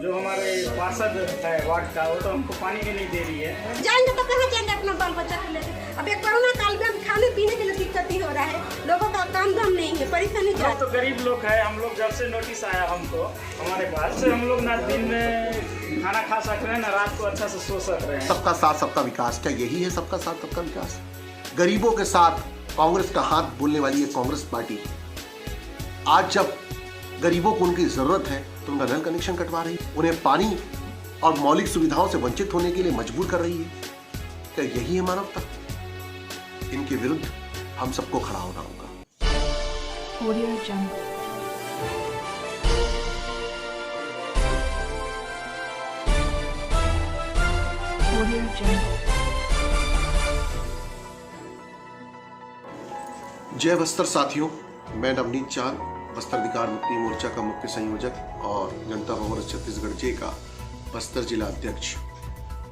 जो हमारे पार्षद है वार्ड का, वो तो हमको पानी भी नहीं दे रही है। जाएंगे तो कहाँ जाएंगे अपना बाल बच्चा को लेकर। अब एक कोरोना काल में खाने पीने के लिए दिक्कत ही हो रहा है, लोगों का काम धाम नहीं है, परेशानी हम तो गरीब लोग है। हम लोग जब से नोटिस आया हमको हमारे पास से, हम लोग ना दिन में खाना खा सक रहे हैं ना रात को अच्छा से सो सक रहे हैं। सबका साथ सबका विकास, क्या यही है सबका साथ सबका विकास? गरीबों के साथ कांग्रेस का हाथ बोलने वाली है कांग्रेस पार्टी। आज जब गरीबों को उनकी जरूरत है तो उनका नल कनेक्शन कटवा रही है, उन्हें पानी और मौलिक सुविधाओं से वंचित होने के लिए मजबूर कर रही है। क्या यही है मानवता? इनके विरुद्ध हम सबको खड़ा होना होगा। Audio Jungle. Audio Jungle. जय बस्तर साथियों, मैं नवनीत चांद, बस्तर अधिकार मुक्ति मोर्चा का मुख्य संयोजक और जनता कांग्रेस छत्तीसगढ़ जे का बस्तर जिला अध्यक्ष।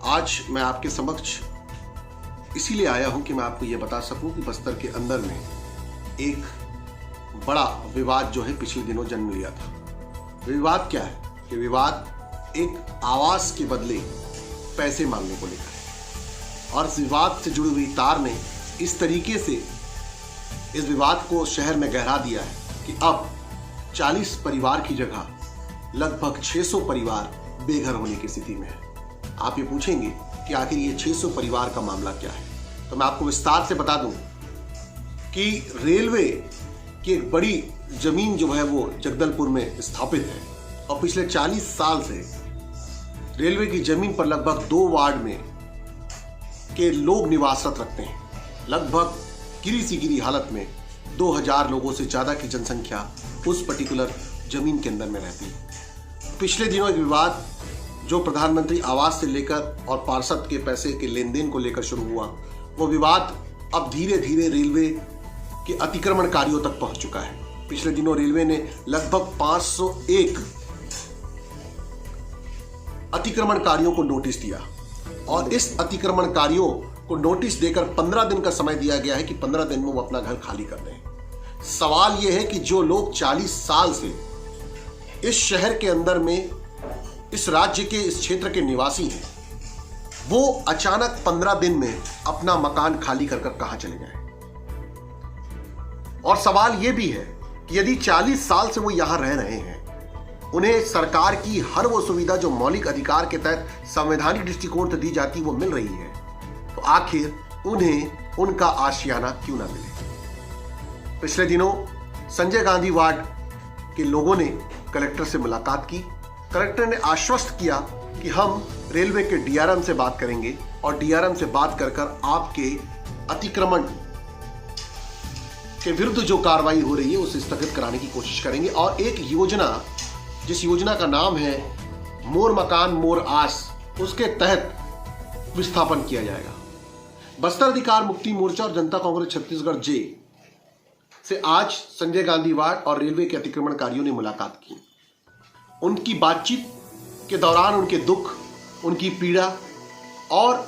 आज मैं आपके समक्ष इसीलिए आया हूं कि मैं आपको यह बता सकूं कि बस्तर के अंदर में एक बड़ा विवाद जो है पिछले दिनों जन्म लिया था। विवाद क्या है? कि विवाद एक आवास के बदले पैसे मांगने को लेकर है और इस विवाद से जुड़ी हुई तार ने इस तरीके से इस विवाद को शहर में गहरा दिया है कि अब 40 परिवार की जगह लगभग 600 परिवार बेघर होने की स्थिति में है। आप ये पूछेंगे कि आखिर ये 600 परिवार का मामला क्या है, तो मैं आपको विस्तार से बता दूं कि रेलवे की एक बड़ी जमीन जो है वो जगदलपुर में स्थापित है और पिछले 40 साल से रेलवे की जमीन पर लगभग 2 वार्ड में के लोग निवासरत रखते हैं। लगभग गिरी सी गिरी हालत में 2000 लोगों से ज्यादा की जनसंख्या उस पर्टिकुलर जमीन के अंदर में रहती है। पिछले दिनों एक विवाद जो प्रधानमंत्री आवास से लेकर और पार्षद के पैसे के लेन देन को लेकर शुरू हुआ, वो विवाद अब धीरे धीरे रेलवे के अतिक्रमणकारियों तक पहुंच चुका है। पिछले दिनों रेलवे ने लगभग 501 अतिक्रमणकारियों को नोटिस दिया और इस अतिक्रमणकारियों को नोटिस देकर 15 दिन का समय दिया गया है कि 15 दिन में वो अपना घर खाली कर दें। सवाल यह है कि जो लोग 40 साल से इस शहर के अंदर में, इस राज्य के इस क्षेत्र के निवासी हैं, वो अचानक 15 दिन में अपना मकान खाली कर कहां चले जाएं? और सवाल यह भी है कि यदि 40 साल से वो यहां रह रहे हैं, उन्हें सरकार की हर वो सुविधा जो मौलिक अधिकार के तहत संवैधानिक दृष्टिकोण से दी जाती वो मिल रही है, तो आखिर उन्हें उनका आशियाना क्यों ना मिले? पिछले दिनों संजय गांधी वार्ड के लोगों ने कलेक्टर से मुलाकात की। कलेक्टर ने आश्वस्त किया कि हम रेलवे के डीआरएम से बात करेंगे और डीआरएम से बात कर आपके अतिक्रमण के विरुद्ध जो कार्रवाई हो रही है उसे स्थगित कराने की कोशिश करेंगे। और एक योजना, जिस योजना का नाम है मोर मकान मोर आस, उसके तहत विस्थापन किया जाएगा। बस्तर अधिकार मुक्ति मोर्चा और जनता कांग्रेस छत्तीसगढ़ जे से आज संजय गांधी वार्ड और रेलवे के अतिक्रमणकारियों ने मुलाकात की। उनकी बातचीत के दौरान उनके दुख, उनकी पीड़ा और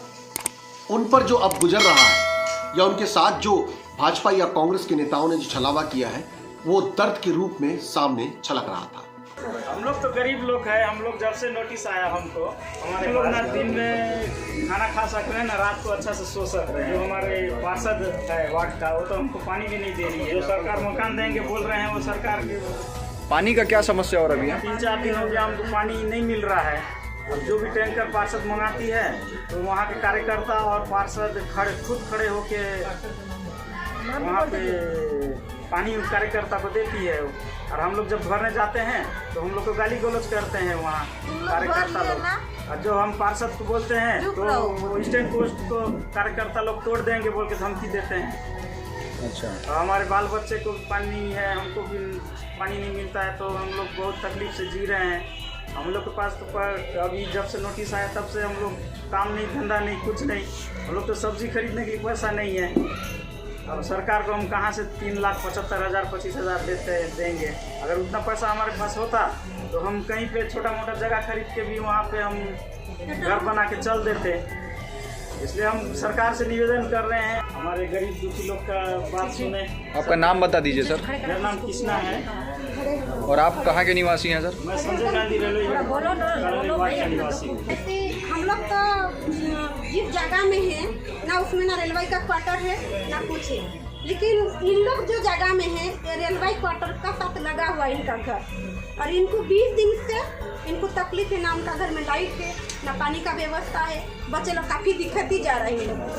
उन पर जो अब गुजर रहा है या उनके साथ जो भाजपा या कांग्रेस के नेताओं ने जो छलावा किया है, वो दर्द के रूप में सामने छलक रहा था। हम लोग तो गरीब लोग है। हम लोग जब से नोटिस आया हमको, हमारे लोग ना दिन में खाना खा सक रहे हैं ना रात को अच्छा से सो सक रहे हैं। जो हमारे पार्षद है वार्ड का, वो तो हमको पानी भी नहीं दे रही है। जो सरकार मकान देंगे बोल रहे हैं, वो सरकार की पानी का क्या समस्या हो रही है? 3-4 दिन हो गया हमको पानी नहीं मिल रहा है। अब जो भी टैंकर पार्षद मंगाती है तो वहाँ के कार्यकर्ता और पार्षद खुद खड़े होके वहाँ पे पानी कार्यकर्ता को देती है और हम लोग जब भरने जाते हैं तो हम लोग को गाली गलौज करते हैं वहाँ कार्यकर्ता लोग। और जो हम पार्षद को बोलते हैं तो स्टैंड पोस्ट को कार्यकर्ता लोग तोड़ देंगे बोल के धमकी देते हैं। अच्छा। और हमारे बाल बच्चे को पानी नहीं है, हमको भी पानी नहीं मिलता है, तो हम लोग बहुत तकलीफ से जी रहे हैं। हम लोग के पास तो अभी जब से नोटिस आया तब से हम लोग काम नहीं, धंधा नहीं, कुछ नहीं। हम लोग तो सब्जी खरीदने के लिए पैसा नहीं है। अब सरकार को हम कहाँ से 3,75,000 25,000 देंगे? अगर उतना पैसा हमारे पास होता तो हम कहीं पे छोटा मोटा जगह खरीद के भी वहाँ पे हम घर बना के चल देते। इसलिए हम सरकार से निवेदन कर रहे हैं, हमारे गरीब दुखी लोग का बात सुने। आपका नाम बता दीजिए सर। मेरा नाम कृष्णा है। खड़े हैं। और आप कहाँ के निवासी हैं सर? मैं Sanjay Gandhi railway colony ward का निवासी हूँ। ऐसे हम लोग तो जिस जगह में है ना उसमें ना रेलवे का क्वार्टर है ना कुछ है, लेकिन इन लोग जो जगह में है ये रेलवे क्वार्टर का साथ लगा हुआ है इनका घर, और इनको 20 दिन से इनको तकलीफ है, ना उनका घर में लाइट है ना पानी का व्यवस्था है। बच्चे लोग काफ़ी दिक्कत ही जा रहे हैं इन लोग,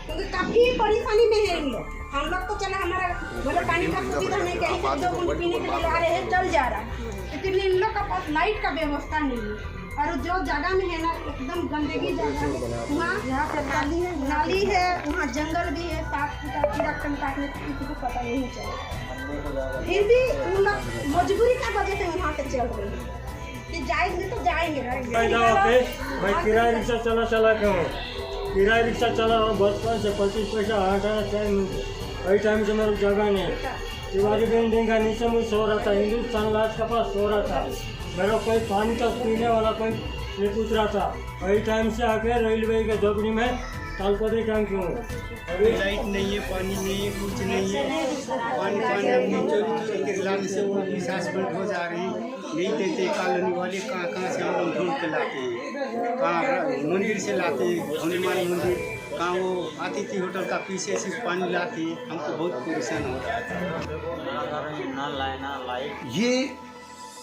क्योंकि काफ़ी परेशानी में है इन लोग। हम लोग तो चला हमारा मतलब पानी का सुविधा नहीं, कहीं से 2 बूंद पीने के लिए आ रहे हैं चल जा रहा है, लेकिन इन लोग का पास लाइट का व्यवस्था नहीं है। और जो जगह में है ना एकदम गंदगी जगह है, वहाँ यहाँ पे नाली है, वहाँ जंगल भी है, साफ कीड़ा काटने किसी को पता नहीं चला। फिर भी उन लोग मजबूरी का वजह से वहाँ पे चल रहे हैं कि जाएंगे तो जाएंगे। भाई किराया रिक्शा चला क्यों? किराया रिक्शा चला बचपन से 25 पैसा 8 आना चाहिए। वही टाइम से मेरे जगह नहीं, शिवाजी बिल्डिंग का नीचे में सो रहा था, हिंदुस्तान लाज का पास सो रहा था। मेरा कोई पानी का पीने वाला कोई नहीं पूछ रहा था। वही टाइम से आके रेलवे के झोपड़ी में तालपत्री काम क्यों? अभी लाइट नहीं है, पानी नहीं है, कुछ नहीं है। पानी अपनी चोरी के लाने से वो अपनी सांस बंद हो जा रही, नहीं देते। कॉलोनी वाले कहाँ से हम लोग ढूंढ के लाते हैं, कहाँ मंदिर से लाते हैं, हनुमान मंदिर कहाँ वो आती थी होटल का पीछे से पानी लाते हैं। हमको बहुत परेशान हो रहा है। ये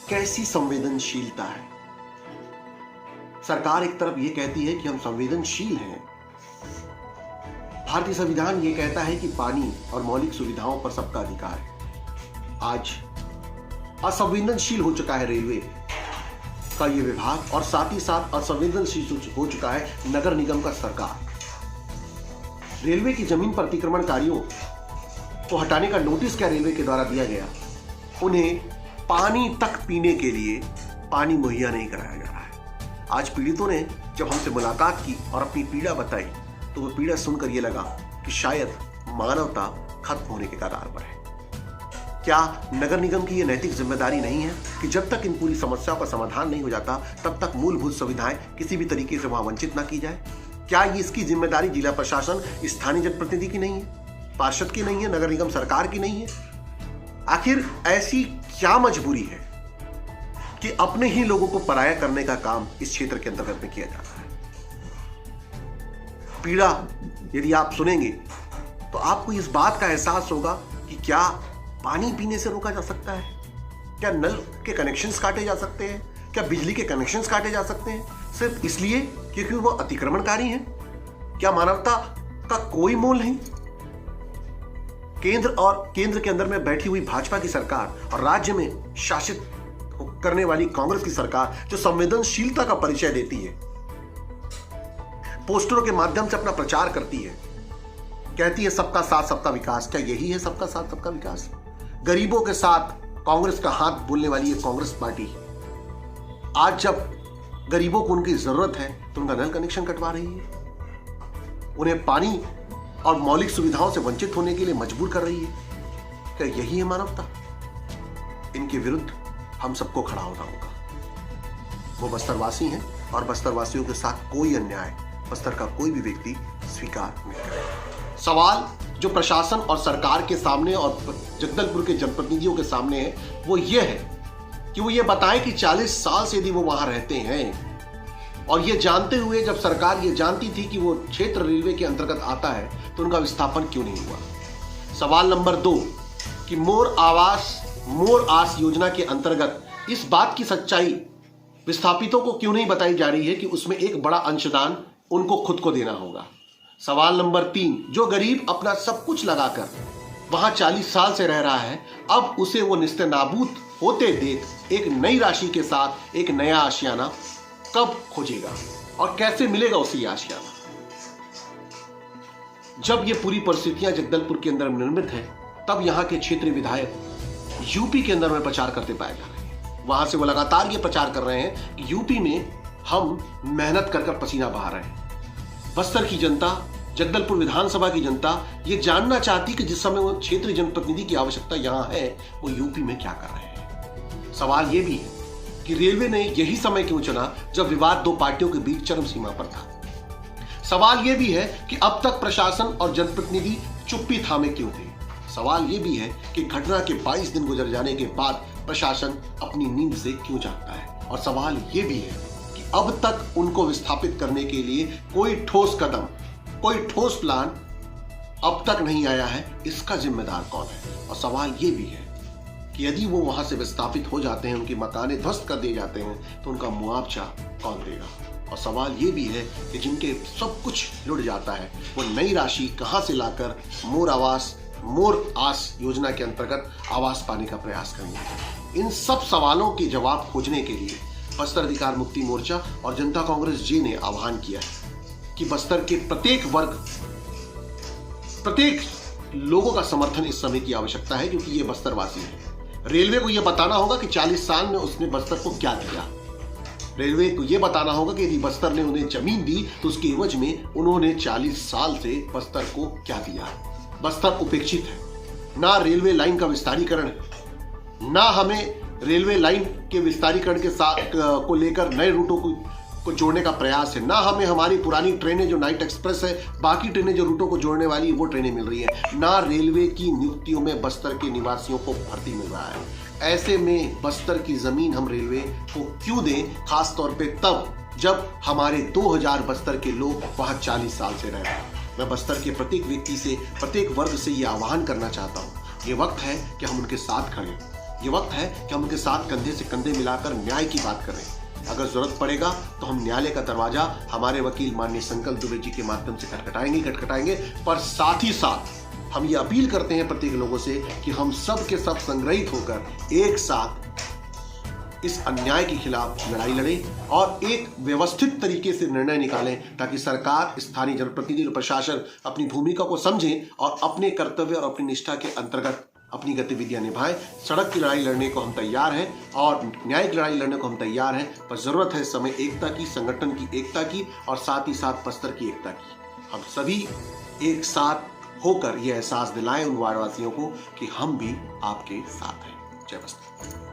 कैसी संवेदनशीलता है? सरकार एक तरफ ये कहती है कि हम संवेदनशील हैं, भारतीय संविधान ये कहता है कि पानी और मौलिक सुविधाओं पर सबका अधिकार है। आज असंवेदनशील हो चुका है रेलवे का ये विभाग, और साथ ही साथ असंवेदनशील हो चुका है नगर निगम का सरकार। रेलवे की जमीन पर अतिक्रमणकारियों को हटाने का नोटिस क्या रेलवे के द्वारा दिया गया? उन्हें पानी तक पीने के लिए पानी मुहैया नहीं कराया जा रहा है। आज पीड़ितों ने जब हमसे मुलाकात की और अपनी पीड़ा बताई, तो वो पीड़ा सुनकर ये लगा कि शायद मानवता खत्म होने के कगार पर है। क्या नगर निगम की ये नैतिक जिम्मेदारी नहीं है कि जब तक इन पूरी समस्याओं का समाधान नहीं हो जाता तब तक मूलभूत सुविधाएं किसी भी तरीके से वहां वंचित ना की जाए? क्या ये इसकी जिम्मेदारी जिला प्रशासन, स्थानीय जनप्रतिनिधि की नहीं है, पार्षद की नहीं है, नगर निगम सरकार की नहीं है? आखिर ऐसी क्या मजबूरी है कि अपने ही लोगों को पराया करने का काम इस क्षेत्र के अंतर्गत में किया जाता है? पीड़ा यदि आप सुनेंगे तो आपको इस बात का एहसास होगा कि क्या पानी पीने से रोका जा सकता है? क्या नल के कनेक्शंस काटे जा सकते हैं? क्या बिजली के कनेक्शंस काटे जा सकते हैं सिर्फ इसलिए क्योंकि वो अतिक्रमणकारी हैं? क्या मानवता का कोई मोल नहीं? केंद्र के अंदर में बैठी हुई भाजपा की सरकार और राज्य में शासित करने वाली कांग्रेस की सरकार जो संवेदनशीलता का परिचय देती है, पोस्टरों के माध्यम से अपना प्रचार करती है, कहती है सबका साथ सबका विकास। क्या यही है सबका साथ सबका विकास? गरीबों के साथ कांग्रेस का हाथ बोलने वाली है कांग्रेस पार्टी, आज जब गरीबों को उनकी जरूरत है तो उनका नल कनेक्शन कटवा रही है, उन्हें पानी और मौलिक सुविधाओं से वंचित होने के लिए मजबूर कर रही है। क्या यही है मानवता? इनके विरुद्ध हम सबको खड़ा होना होगा। वो बस्तरवासी हैं और बस्तरवासियों के साथ कोई अन्याय बस्तर का कोई भी व्यक्ति स्वीकार नहीं करेगा। सवाल जो प्रशासन और सरकार के सामने और जगदलपुर के जनप्रतिनिधियों के सामने है वो ये है कि वो ये बताएं कि 40 साल से यदि वो वहां रहते हैं और ये जानते हुए जब सरकार ये जानती थी कि वो क्षेत्र रेलवे के अंतर्गत आता है तो उनका विस्थापन क्यों नहीं हुआ? सवाल नंबर 2 कि मोर आस योजना के अंतर्गत इस बात की सच्चाई विस्थापितों को क्यों नहीं बताई जा रही है कि उसमें एक बड़ा अंशदान उनको खुद को देना होगा? सवाल नंबर 3 जो गरीब अपना सब कुछ लगाकर वहां 40 साल से रह रहा है, अब उसे वो निस्तेनाबूद होते देख एक नई राशि के साथ एक नया आशियाना कब खोजेगा और कैसे मिलेगा उसे ये आशियाना? जब ये पूरी परिस्थितियां जगदलपुर के अंदर निर्मित है तब यहां के क्षेत्रीय विधायक यूपी के अंदर में प्रचार करते पाए जा रहे हैं। वहां से वो लगातार ये प्रचार कर रहे हैं कि यूपी में हम मेहनत कर पसीना बहा रहे हैं। बस्तर की जनता, जगदलपुर विधानसभा की जनता ये जानना चाहती कि जिस समय वो क्षेत्रीय जनप्रतिनिधि की आवश्यकता यहां है वो यूपी में क्या कर रहे हैं। सवाल ये भी है कि रेलवे ने यही समय क्यों चुना जब विवाद 2 पार्टियों के बीच चरम सीमा पर था। सवाल ये भी है कि अब तक प्रशासन और जनप्रतिनिधि चुप्पी थामे क्यों थे। सवाल ये भी है कि घटना के 22 दिन गुजर जाने के बाद प्रशासन अपनी नींद से क्यों जागता है। और सवाल ये भी है कि अब तक उनको विस्थापित करने के लिए कोई ठोस कदम, कोई ठोस प्लान अब तक नहीं आया है। इसका जिम्मेदार कौन है। और सवाल ये भी है कि यदि वो वहां से विस्थापित हो जाते हैं, उनकी मकाने ध्वस्त कर दिए जाते हैं, तो उनका मुआवजा कौन देगा। और सवाल ये भी है कि जिनके सब कुछ लुट जाता है, वो नई राशि कहां से लाकर मोर आस योजना के अंतर्गत आवास पाने का प्रयास करेंगे। इन सब सवालों के जवाब खोजने के लिए बस्तर अधिकार मुक्ति मोर्चा और जनता कांग्रेस जी ने आह्वान किया है कि बस्तर के प्रत्येक लोगों का समर्थन इस समय की आवश्यकता है, क्योंकि ये बस्तर वासी है। रेलवे को यह बताना होगा कि 40 साल में उसने बस्तर को क्या दिया। रेलवे को यह बताना होगा कि यदि बस्तर ने उन्हें जमीन दी तो उसके एवज में उन्होंने 40 साल से बस्तर को क्या दिया। बस्तर उपेक्षित है, ना रेलवे लाइन का विस्तारीकरण है, ना हमें रेलवे लाइन के विस्तारीकरण के साथ को लेकर नए रूटों को जोड़ने का प्रयास है, ना हमें हमारी पुरानी ट्रेनें जो नाइट एक्सप्रेस है, बाकी ट्रेनें जो रूटों को जोड़ने वाली वो ट्रेनें मिल रही है, ना रेलवे की नियुक्तियों में बस्तर के निवासियों को भर्ती मिल रहा है। ऐसे में बस्तर की जमीन हम रेलवे को क्यों दें, खास तौर पे तब जब हमारे 2000 बस्तर के लोग वहां 40 साल से रह रहे हैं। मैं बस्तर के प्रत्येक व्यक्ति से, प्रत्येक वर्ग से ये आह्वान करना चाहता हूँ, ये वक्त है कि हम उनके साथ खड़े, ये वक्त है कि हम उनके साथ कंधे से कंधे मिलाकर न्याय की बात करें। अगर जरूरत पड़ेगा तो हम न्यायालय का दरवाजा हमारे वकील माननीय संकल्प दुबे जी के माध्यम से खटखटाएंगे, पर साथ ही साथ हम ये अपील करते हैं प्रत्येक लोगों से कि हम सब के सब संग्रहित होकर एक साथ इस अन्याय के खिलाफ लड़ाई लड़ें और एक व्यवस्थित तरीके से निर्णय निकालें, ताकि सरकार, स्थानीय जनप्रतिनिधि और प्रशासन अपनी भूमिका को समझें और अपने कर्तव्य और अपनी निष्ठा के अंतर्गत अपनी गतिविधियां निभाएं। सड़क की लड़ाई लड़ने को हम तैयार हैं और न्यायिक लड़ाई लड़ने को हम तैयार हैं, पर जरूरत है इस समय एकता की, संगठन की एकता की और साथ ही साथ बस्तर की एकता की। हम सभी एक साथ होकर यह एहसास दिलाएं उन वार्डवासियों को कि हम भी आपके साथ हैं। जय बस्तर।